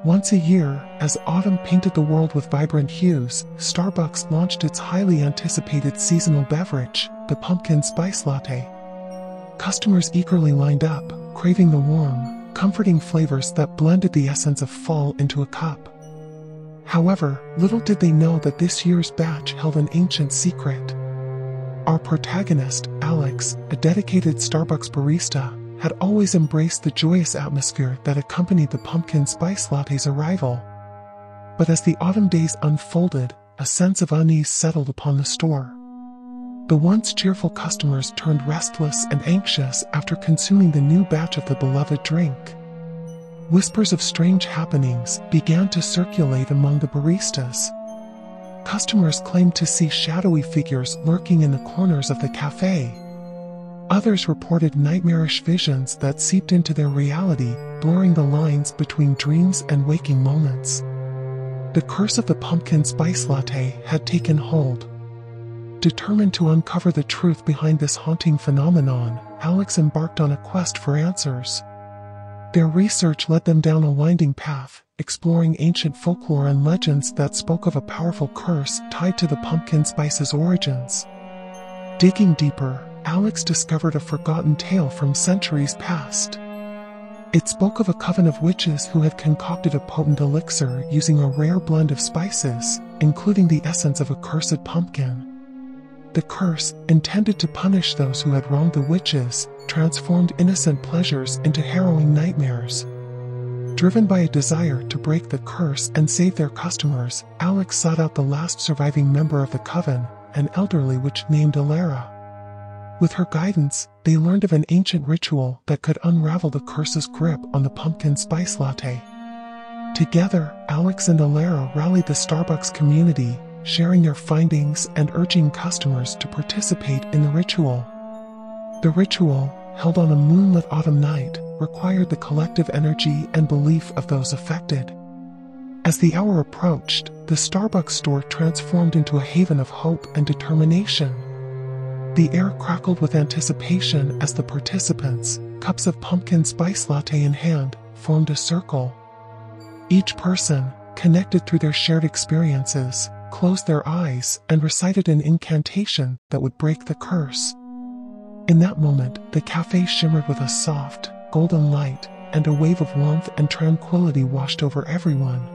Once a year, as autumn painted the world with vibrant hues, Starbucks launched its highly anticipated seasonal beverage, the Pumpkin Spice Latte. Customers eagerly lined up, craving the warm, comforting flavors that blended the essence of fall into a cup. However, little did they know that this year's batch held an ancient secret. Our protagonist, Alex, a dedicated Starbucks barista, had always embraced the joyous atmosphere that accompanied the Pumpkin Spice Latte's arrival. But as the autumn days unfolded, a sense of unease settled upon the store. The once cheerful customers turned restless and anxious after consuming the new batch of the beloved drink. Whispers of strange happenings began to circulate among the baristas. Customers claimed to see shadowy figures lurking in the corners of the cafe. Others reported nightmarish visions that seeped into their reality, blurring the lines between dreams and waking moments. The curse of the Pumpkin Spice Latte had taken hold. Determined to uncover the truth behind this haunting phenomenon, Alex embarked on a quest for answers. Their research led them down a winding path, exploring ancient folklore and legends that spoke of a powerful curse tied to the pumpkin spice's origins. Digging deeper, Alex discovered a forgotten tale from centuries past. It spoke of a coven of witches who had concocted a potent elixir using a rare blend of spices, including the essence of a cursed pumpkin. The curse, intended to punish those who had wronged the witches, transformed innocent pleasures into harrowing nightmares. Driven by a desire to break the curse and save their customers, Alex sought out the last surviving member of the coven, an elderly witch named Alara. With her guidance, they learned of an ancient ritual that could unravel the curse's grip on the Pumpkin Spice Latte. Together, Alex and Alara rallied the Starbucks community, sharing their findings and urging customers to participate in the ritual. The ritual, held on a moonlit autumn night, required the collective energy and belief of those affected. As the hour approached, the Starbucks store transformed into a haven of hope and determination. The air crackled with anticipation as the participants, cups of pumpkin spice latte in hand, formed a circle. Each person, connected through their shared experiences, closed their eyes and recited an incantation that would break the curse. In that moment, the cafe shimmered with a soft, golden light, and a wave of warmth and tranquility washed over everyone.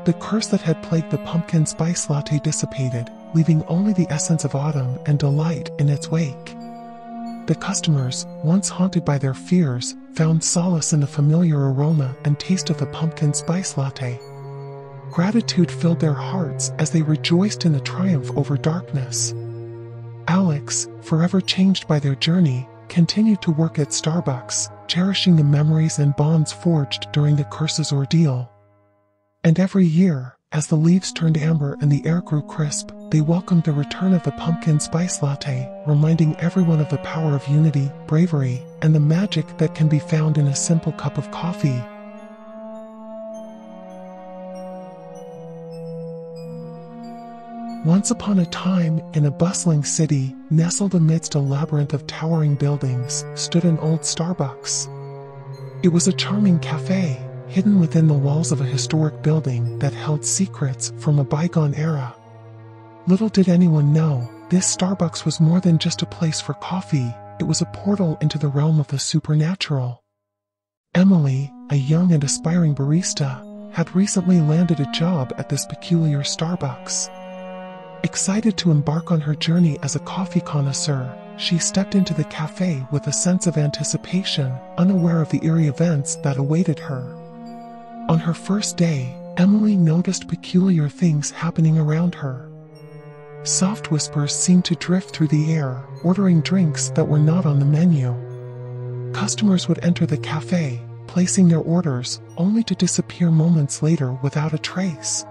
The curse that had plagued the pumpkin spice latte dissipated, leaving only the essence of autumn and delight in its wake. The customers, once haunted by their fears, found solace in the familiar aroma and taste of the pumpkin spice latte. Gratitude filled their hearts as they rejoiced in the triumph over darkness. Alex, forever changed by their journey, continued to work at Starbucks, cherishing the memories and bonds forged during the curse's ordeal. And every year, as the leaves turned amber and the air grew crisp, they welcomed the return of the pumpkin spice latte, reminding everyone of the power of unity, bravery, and the magic that can be found in a simple cup of coffee. Once upon a time, in a bustling city, nestled amidst a labyrinth of towering buildings, stood an old Starbucks. It was a charming cafe, hidden within the walls of a historic building that held secrets from a bygone era. Little did anyone know, this Starbucks was more than just a place for coffee, it was a portal into the realm of the supernatural. Emily, a young and aspiring barista, had recently landed a job at this peculiar Starbucks. Excited to embark on her journey as a coffee connoisseur, she stepped into the cafe with a sense of anticipation, unaware of the eerie events that awaited her. On her first day, Emily noticed peculiar things happening around her. Soft whispers seemed to drift through the air, ordering drinks that were not on the menu. Customers would enter the cafe, placing their orders, only to disappear moments later without a trace.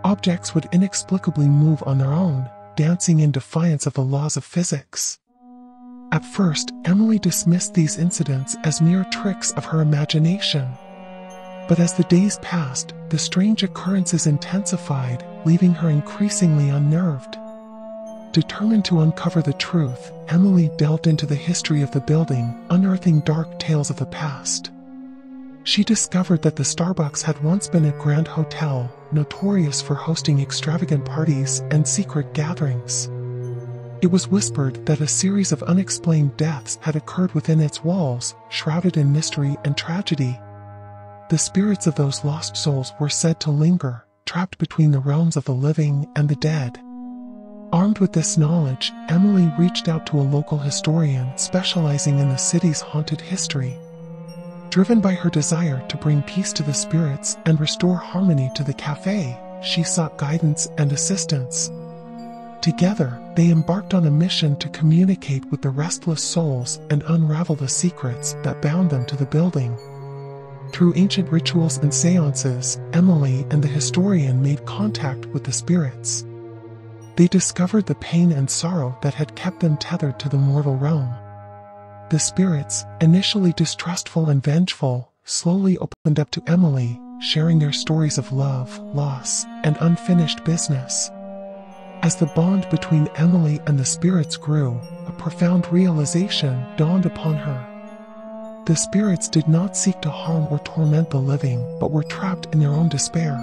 Objects would inexplicably move on their own, dancing in defiance of the laws of physics. At first, Emily dismissed these incidents as mere tricks of her imagination. But as the days passed, the strange occurrences intensified, leaving her increasingly unnerved. Determined to uncover the truth, Emily delved into the history of the building, unearthing dark tales of the past. She discovered that the Starbucks had once been a grand hotel, notorious for hosting extravagant parties and secret gatherings. It was whispered that a series of unexplained deaths had occurred within its walls, shrouded in mystery and tragedy. The spirits of those lost souls were said to linger, trapped between the realms of the living and the dead. Armed with this knowledge, Emily reached out to a local historian specializing in the city's haunted history. Driven by her desire to bring peace to the spirits and restore harmony to the cafe, she sought guidance and assistance. Together, they embarked on a mission to communicate with the restless souls and unravel the secrets that bound them to the building. Through ancient rituals and seances, Emily and the historian made contact with the spirits. They discovered the pain and sorrow that had kept them tethered to the mortal realm. The spirits, initially distrustful and vengeful, slowly opened up to Emily, sharing their stories of love, loss, and unfinished business. As the bond between Emily and the spirits grew, a profound realization dawned upon her. The spirits did not seek to harm or torment the living, but were trapped in their own despair.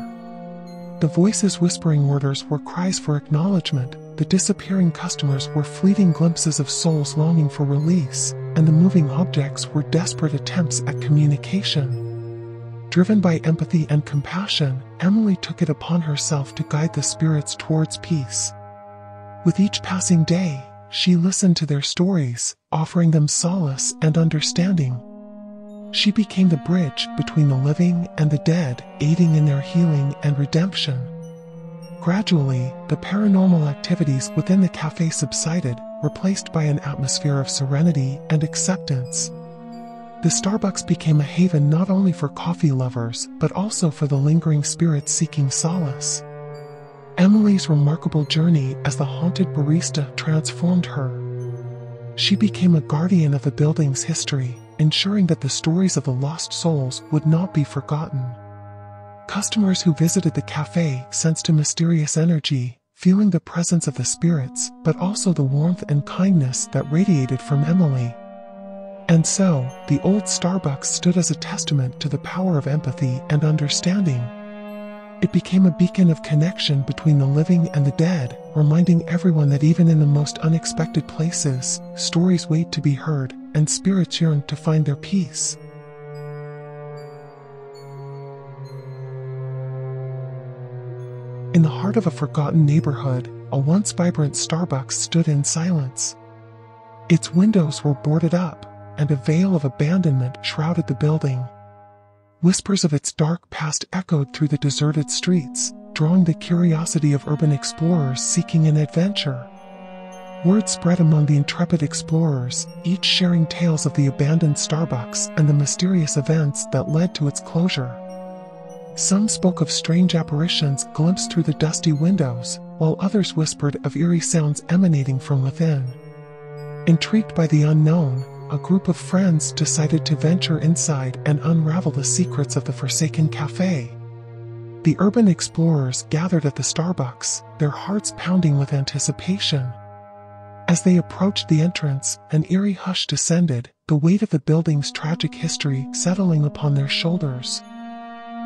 The voices whispering orders were cries for acknowledgement, the disappearing customers were fleeting glimpses of souls longing for release, and the moving objects were desperate attempts at communication. Driven by empathy and compassion, Emily took it upon herself to guide the spirits towards peace. With each passing day, she listened to their stories, offering them solace and understanding. She became the bridge between the living and the dead, aiding in their healing and redemption. Gradually, the paranormal activities within the cafe subsided, replaced by an atmosphere of serenity and acceptance. The Starbucks became a haven not only for coffee lovers, but also for the lingering spirits seeking solace. Emily's remarkable journey as the haunted barista transformed her. She became a guardian of the building's history, ensuring that the stories of the lost souls would not be forgotten. Customers who visited the cafe sensed a mysterious energy, feeling the presence of the spirits, but also the warmth and kindness that radiated from Emily. And so, the old Starbucks stood as a testament to the power of empathy and understanding. It became a beacon of connection between the living and the dead, reminding everyone that even in the most unexpected places, stories wait to be heard, and spirits yearn to find their peace. In the heart of a forgotten neighborhood, a once vibrant Starbucks stood in silence. Its windows were boarded up, and a veil of abandonment shrouded the building. Whispers of its dark past echoed through the deserted streets, drawing the curiosity of urban explorers seeking an adventure. Word spread among the intrepid explorers, each sharing tales of the abandoned Starbucks and the mysterious events that led to its closure. Some spoke of strange apparitions glimpsed through the dusty windows, while others whispered of eerie sounds emanating from within. Intrigued by the unknown, a group of friends decided to venture inside and unravel the secrets of the forsaken cafe. The urban explorers gathered at the Starbucks, their hearts pounding with anticipation. As they approached the entrance, an eerie hush descended, the weight of the building's tragic history settling upon their shoulders.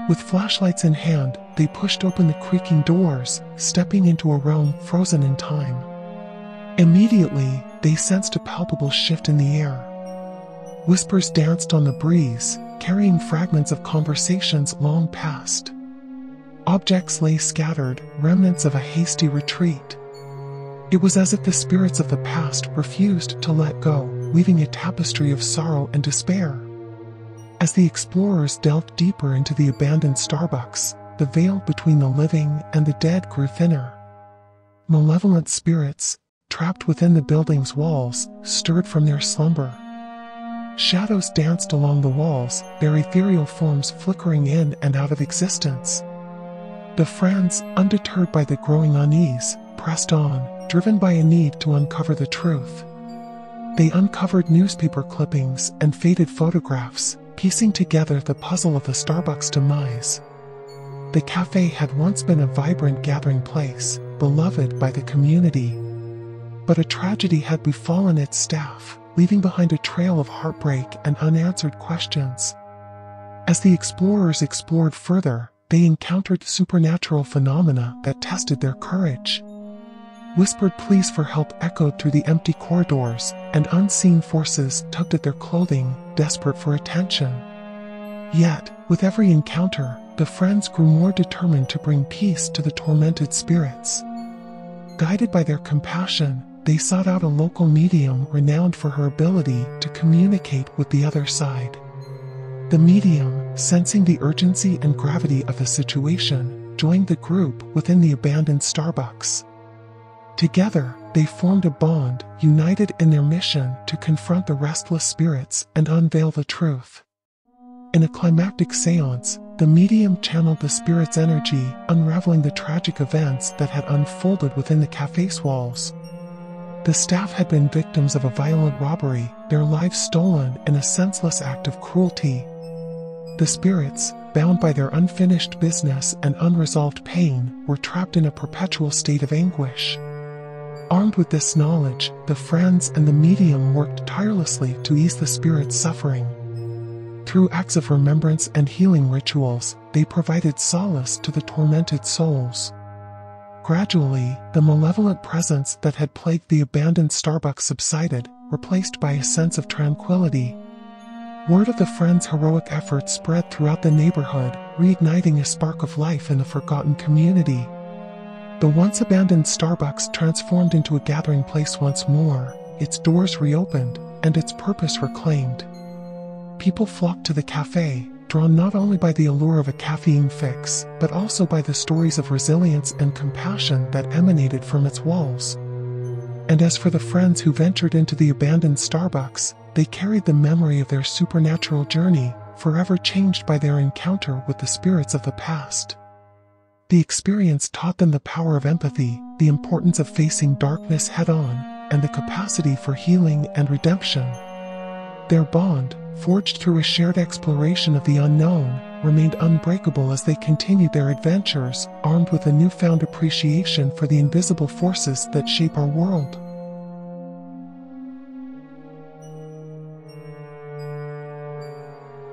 With flashlights in hand, they pushed open the creaking doors, stepping into a realm frozen in time. Immediately, they sensed a palpable shift in the air. Whispers danced on the breeze, carrying fragments of conversations long past. Objects lay scattered, remnants of a hasty retreat. It was as if the spirits of the past refused to let go, weaving a tapestry of sorrow and despair. As the explorers delved deeper into the abandoned Starbucks, the veil between the living and the dead grew thinner. Malevolent spirits, trapped within the building's walls, stirred from their slumber. Shadows danced along the walls, their ethereal forms flickering in and out of existence. The friends, undeterred by the growing unease, pressed on, driven by a need to uncover the truth. They uncovered newspaper clippings and faded photographs, piecing together the puzzle of the Starbucks demise. The cafe had once been a vibrant gathering place, beloved by the community. But a tragedy had befallen its staff, leaving behind a trail of heartbreak and unanswered questions. As the explorers explored further, they encountered supernatural phenomena that tested their courage. Whispered pleas for help echoed through the empty corridors, and unseen forces tugged at their clothing, desperate for attention. Yet, with every encounter, the friends grew more determined to bring peace to the tormented spirits. Guided by their compassion, they sought out a local medium renowned for her ability to communicate with the other side. The medium, sensing the urgency and gravity of the situation, joined the group within the abandoned Starbucks. Together, they formed a bond, united in their mission to confront the restless spirits and unveil the truth. In a climactic seance, the medium channeled the spirit's energy, unraveling the tragic events that had unfolded within the cafe's walls. The staff had been victims of a violent robbery, their lives stolen in a senseless act of cruelty. The spirits, bound by their unfinished business and unresolved pain, were trapped in a perpetual state of anguish. Armed with this knowledge, the friends and the medium worked tirelessly to ease the spirits' suffering. Through acts of remembrance and healing rituals, they provided solace to the tormented souls. Gradually, the malevolent presence that had plagued the abandoned Starbucks subsided, replaced by a sense of tranquility. Word of the friends' heroic efforts spread throughout the neighborhood, reigniting a spark of life in the forgotten community. The once abandoned Starbucks transformed into a gathering place once more, its doors reopened, and its purpose reclaimed. People flocked to the cafe, drawn not only by the allure of a caffeine fix, but also by the stories of resilience and compassion that emanated from its walls. And as for the friends who ventured into the abandoned Starbucks, they carried the memory of their supernatural journey, forever changed by their encounter with the spirits of the past. The experience taught them the power of empathy, the importance of facing darkness head-on, and the capacity for healing and redemption. Their bond, forged through a shared exploration of the unknown, remained unbreakable as they continued their adventures, armed with a newfound appreciation for the invisible forces that shape our world.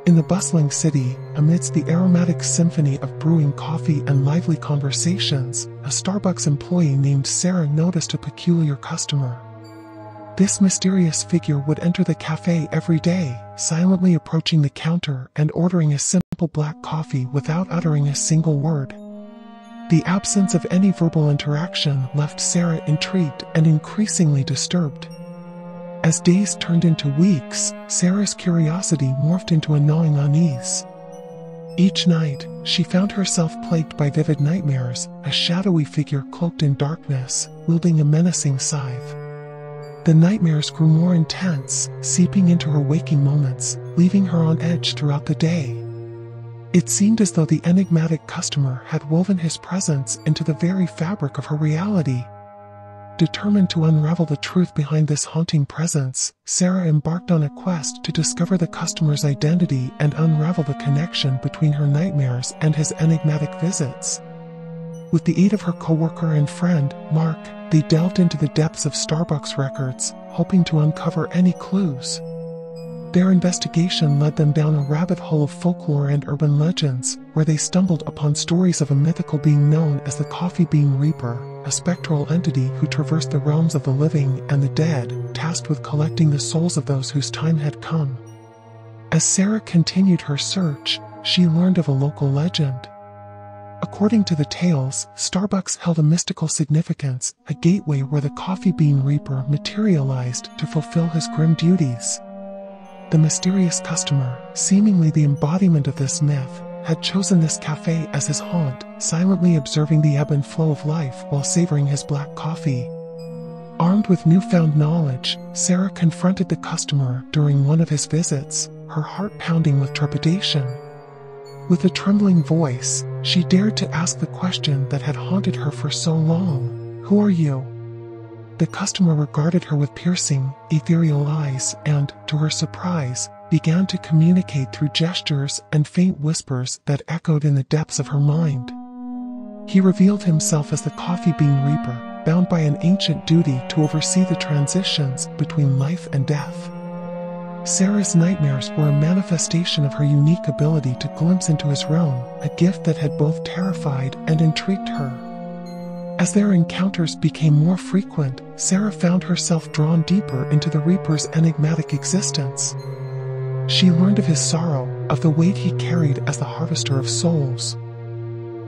In the bustling city, amidst the aromatic symphony of brewing coffee and lively conversations, a Starbucks employee named Sarah noticed a peculiar customer. This mysterious figure would enter the cafe every day, silently approaching the counter and ordering a simple black coffee without uttering a single word. The absence of any verbal interaction left Sarah intrigued and increasingly disturbed. As days turned into weeks, Sarah's curiosity morphed into a gnawing unease. Each night, she found herself plagued by vivid nightmares, a shadowy figure cloaked in darkness, wielding a menacing scythe. The nightmares grew more intense, seeping into her waking moments, leaving her on edge throughout the day. It seemed as though the enigmatic customer had woven his presence into the very fabric of her reality. Determined to unravel the truth behind this haunting presence, Sarah embarked on a quest to discover the customer's identity and unravel the connection between her nightmares and his enigmatic visits. With the aid of her coworker and friend, Mark, they delved into the depths of Starbucks records, hoping to uncover any clues. Their investigation led them down a rabbit hole of folklore and urban legends, where they stumbled upon stories of a mythical being known as the Coffee Bean Reaper, a spectral entity who traversed the realms of the living and the dead, tasked with collecting the souls of those whose time had come. As Sarah continued her search, she learned of a local legend. According to the tales, Starbucks held a mystical significance, a gateway where the Coffee Bean Reaper materialized to fulfill his grim duties. The mysterious customer, seemingly the embodiment of this myth, had chosen this cafe as his haunt, silently observing the ebb and flow of life while savoring his black coffee. Armed with newfound knowledge, Sarah confronted the customer during one of his visits, her heart pounding with trepidation. With a trembling voice, she dared to ask the question that had haunted her for so long: "Who are you?" The customer regarded her with piercing, ethereal eyes and, to her surprise, began to communicate through gestures and faint whispers that echoed in the depths of her mind. He revealed himself as the Coffee Bean Reaper, bound by an ancient duty to oversee the transitions between life and death. Sarah's nightmares were a manifestation of her unique ability to glimpse into his realm, a gift that had both terrified and intrigued her. As their encounters became more frequent, Sarah found herself drawn deeper into the Reaper's enigmatic existence. She learned of his sorrow, of the weight he carried as the harvester of souls.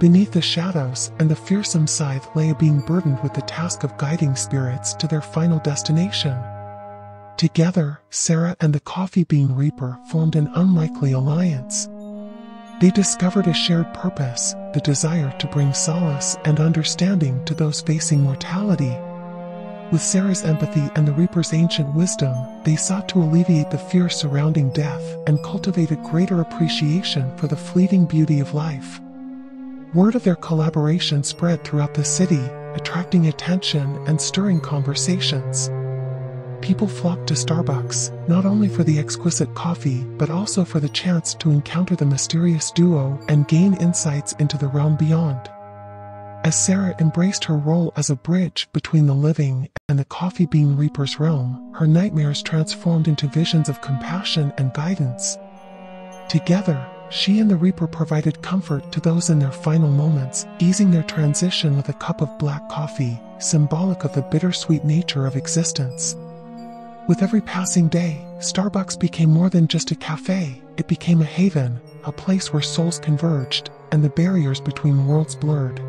Beneath the shadows and the fearsome scythe lay a being burdened with the task of guiding spirits to their final destination. Together, Sarah and the Coffee Bean Reaper formed an unlikely alliance. They discovered a shared purpose, the desire to bring solace and understanding to those facing mortality. With Sarah's empathy and the Reaper's ancient wisdom, they sought to alleviate the fear surrounding death and cultivate a greater appreciation for the fleeting beauty of life. Word of their collaboration spread throughout the city, attracting attention and stirring conversations. People flocked to Starbucks, not only for the exquisite coffee, but also for the chance to encounter the mysterious duo and gain insights into the realm beyond. As Sarah embraced her role as a bridge between the living and the Coffee Bean Reaper's realm, her nightmares transformed into visions of compassion and guidance. Together, she and the Reaper provided comfort to those in their final moments, easing their transition with a cup of black coffee, symbolic of the bittersweet nature of existence. With every passing day, Starbucks became more than just a cafe. It became a haven, a place where souls converged, and the barriers between worlds blurred.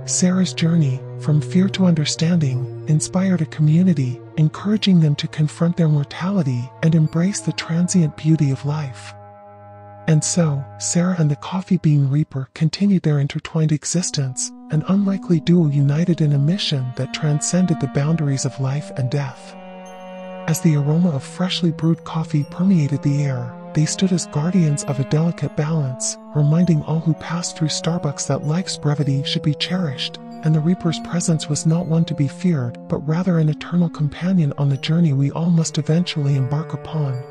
Sarah's journey, from fear to understanding, inspired a community, encouraging them to confront their mortality and embrace the transient beauty of life. And so, Sarah and the Coffee Bean Reaper continued their intertwined existence, an unlikely duo united in a mission that transcended the boundaries of life and death. As the aroma of freshly brewed coffee permeated the air, they stood as guardians of a delicate balance, reminding all who passed through Starbucks that life's brevity should be cherished, and the Reaper's presence was not one to be feared, but rather an eternal companion on the journey we all must eventually embark upon.